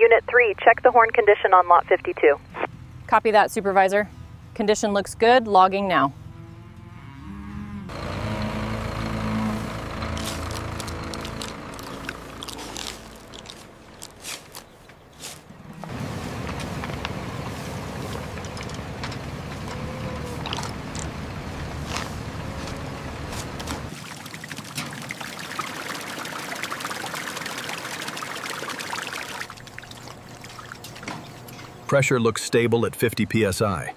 Unit 3, check the horn condition on lot 52. Copy that, Supervisor. Condition looks good. Logging now. Pressure looks stable at 50 psi,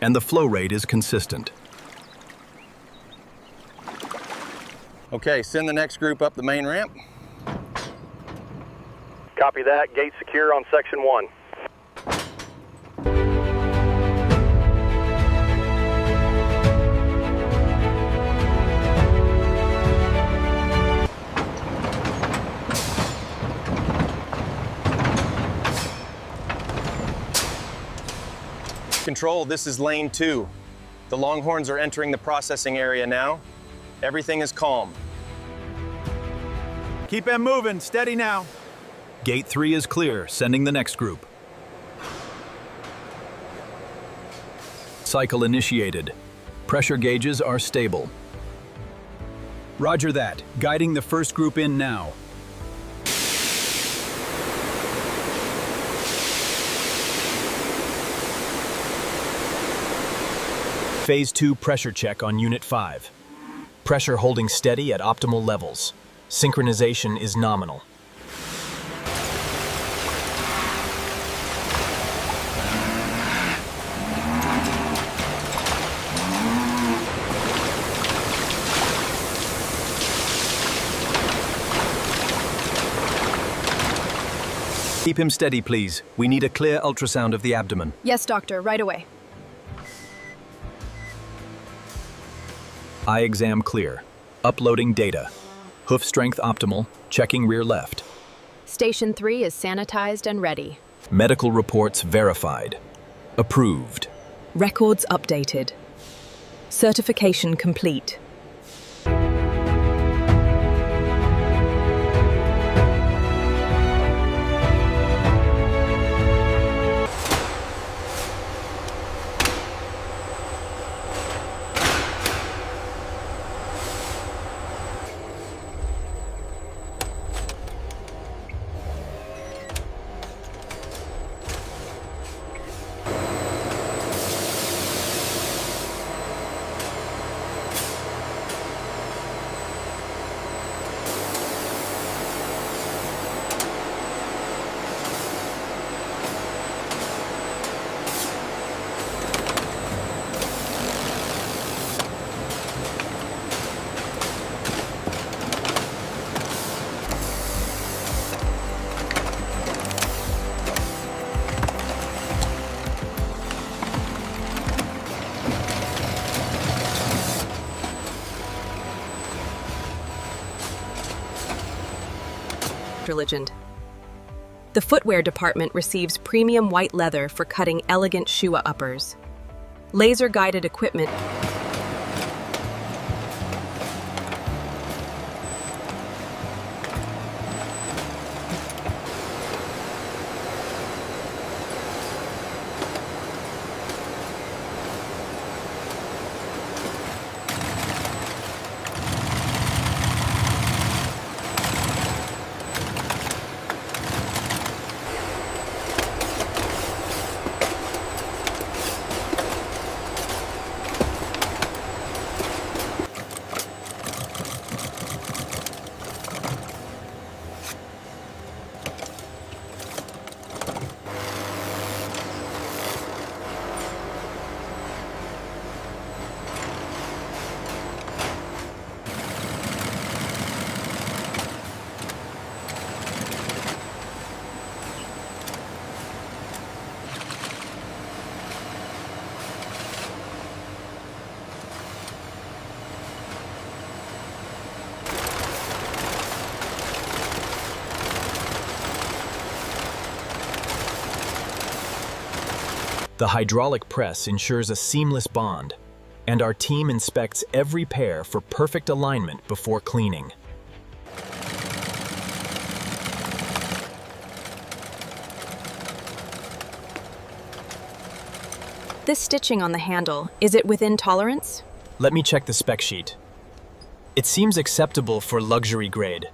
and the flow rate is consistent. Okay, send the next group up the main ramp. Copy that. Gate secure on section 1. Control, this is lane 2. The Longhorns are entering the processing area now. Everything is calm. Keep them moving, steady now. Gate 3 is clear, sending the next group. Cycle initiated. Pressure gauges are stable. Roger that. Guiding the first group in now. Phase 2 pressure check on Unit 5. Pressure holding steady at optimal levels. Synchronization is nominal. Keep him steady, please. We need a clear ultrasound of the abdomen. Yes, doctor, right away. Eye exam clear. Uploading data. Hoof strength optimal. Checking rear left. Station 3 is sanitized and ready. Medical reports verified. Approved. Records updated. Certification complete. Legend. The footwear department receives premium white leather for cutting elegant Shua uppers. Laser-guided equipment. The hydraulic press ensures a seamless bond, and our team inspects every pair for perfect alignment before cleaning. This stitching on the handle, is it within tolerance? Let me check the spec sheet. It seems acceptable for luxury grade.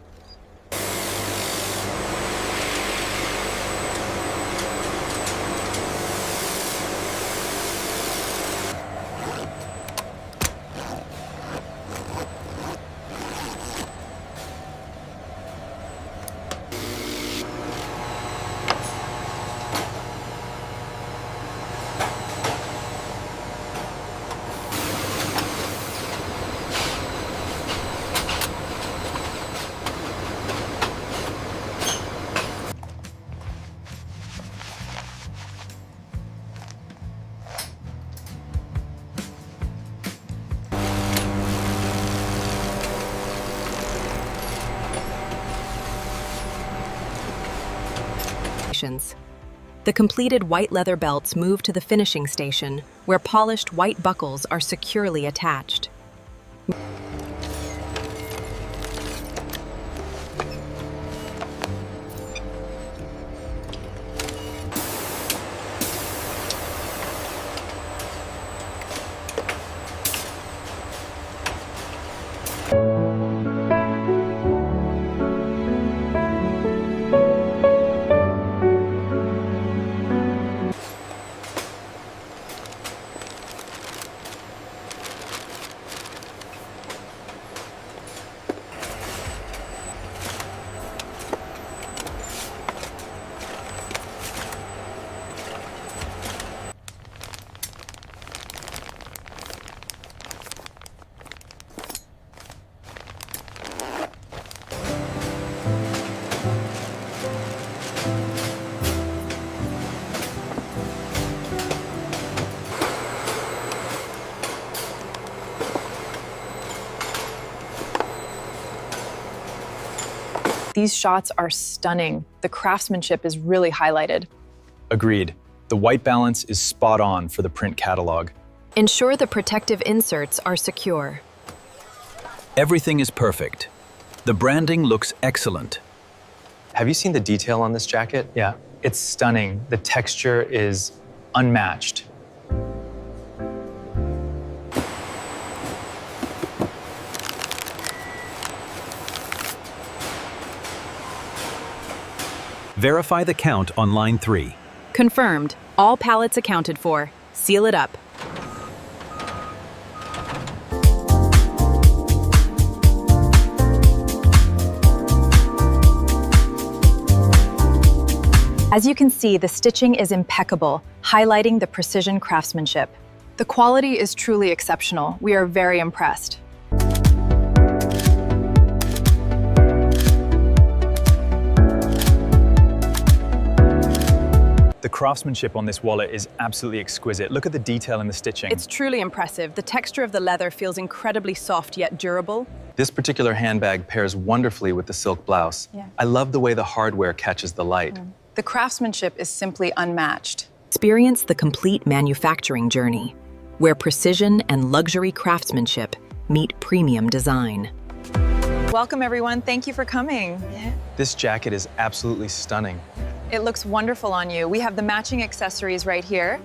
The completed white leather belts move to the finishing station, where polished white buckles are securely attached. These shots are stunning. The craftsmanship is really highlighted. Agreed. The white balance is spot on for the print catalog. Ensure the protective inserts are secure. Everything is perfect. The branding looks excellent. Have you seen the detail on this jacket? Yeah, it's stunning. The texture is unmatched. Verify the count on line 3. Confirmed. All pallets accounted for. Seal it up. As you can see, the stitching is impeccable, highlighting the precision craftsmanship. The quality is truly exceptional. We are very impressed. The craftsmanship on this wallet is absolutely exquisite. Look at the detail in the stitching. It's truly impressive. The texture of the leather feels incredibly soft yet durable. This particular handbag pairs wonderfully with the silk blouse. Yeah. I love the way the hardware catches the light. The craftsmanship is simply unmatched. Experience the complete manufacturing journey, where precision and luxury craftsmanship meet premium design. Welcome, everyone. Thank you for coming. This jacket is absolutely stunning. It looks wonderful on you. We have the matching accessories right here.